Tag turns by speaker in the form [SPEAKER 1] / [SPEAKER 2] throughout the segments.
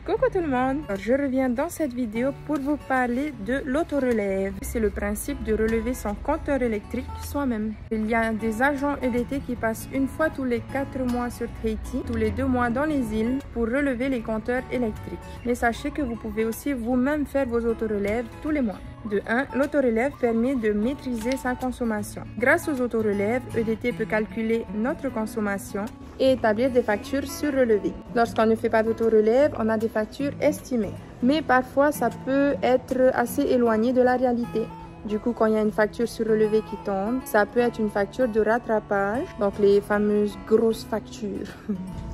[SPEAKER 1] Coucou tout le monde, je reviens dans cette vidéo pour vous parler de l'autorelève. C'est le principe de relever son compteur électrique soi-même. Il y a des agents EDT qui passent une fois tous les 4 mois sur Tahiti, tous les 2 mois dans les îles pour relever les compteurs électriques. Mais sachez que vous pouvez aussi vous-même faire vos autorelèves tous les mois. De 1, l'autorelève permet de maîtriser sa consommation. Grâce aux autorelèves, EDT peut calculer notre consommation et établir des factures surrelevées. Lorsqu'on ne fait pas d'autorelève, on a des factures estimées. Mais parfois, ça peut être assez éloigné de la réalité. Du coup, quand il y a une facture surrelevée qui tombe, ça peut être une facture de rattrapage, donc les fameuses grosses factures.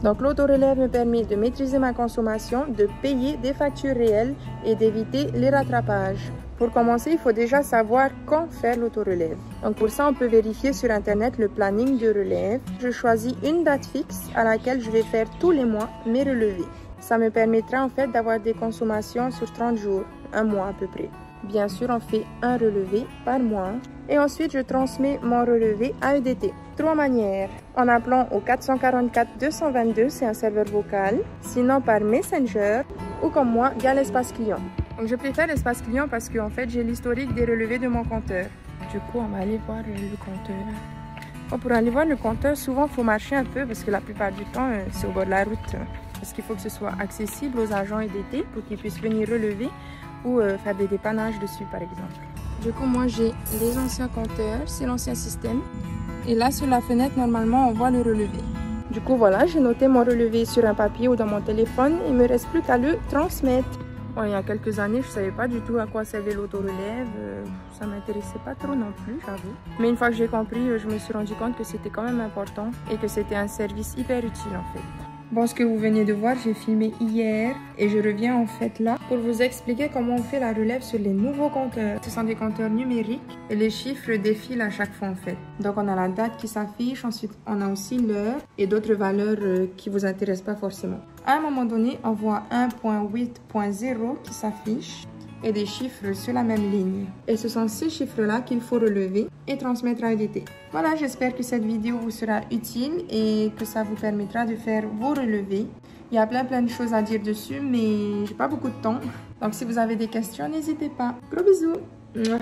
[SPEAKER 1] Donc l'autorelève me permet de maîtriser ma consommation, de payer des factures réelles et d'éviter les rattrapages. Pour commencer, il faut déjà savoir quand faire l'autorelève. Donc pour ça, on peut vérifier sur internet le planning de relève. Je choisis une date fixe à laquelle je vais faire tous les mois mes relevés. Ça me permettra en fait d'avoir des consommations sur 30 jours, un mois à peu près. Bien sûr, on fait un relevé par mois et ensuite je transmets mon relevé à EDT. 3 manières, en appelant au 444 222, c'est un serveur vocal, sinon par Messenger ou comme moi via l'espace client. Donc je préfère l'espace client parce que en fait j'ai l'historique des relevés de mon compteur. Du coup, on va aller voir le compteur. Bon, pour aller voir le compteur, souvent il faut marcher un peu parce que la plupart du temps c'est au bord de la route. Parce qu'il faut que ce soit accessible aux agents EDT pour qu'ils puissent venir relever ou faire des dépannages dessus par exemple. Du coup, moi j'ai les anciens compteurs, c'est l'ancien système. Et là sur la fenêtre, normalement on voit le relevé. Du coup voilà, j'ai noté mon relevé sur un papier ou dans mon téléphone. Il me reste plus qu'à le transmettre. Bon, il y a quelques années, je ne savais pas du tout à quoi servait l'autorelève. Ça ne m'intéressait pas trop non plus, j'avoue. Mais une fois que j'ai compris, je me suis rendu compte que c'était quand même important et que c'était un service hyper utile en fait. Bon, ce que vous venez de voir, j'ai filmé hier et je reviens en fait là pour vous expliquer comment on fait la relève sur les nouveaux compteurs. Ce sont des compteurs numériques et les chiffres défilent à chaque fois en fait. Donc on a la date qui s'affiche, ensuite on a aussi l'heure et d'autres valeurs qui vous intéressent pas forcément. À un moment donné, on voit 1.8.0 qui s'affiche et des chiffres sur la même ligne. Et ce sont ces chiffres-là qu'il faut relever et transmettre à EDT. Voilà, j'espère que cette vidéo vous sera utile et que ça vous permettra de faire vos relevés. Il y a plein de choses à dire dessus, mais j'ai pas beaucoup de temps. Donc si vous avez des questions, n'hésitez pas. Gros bisous!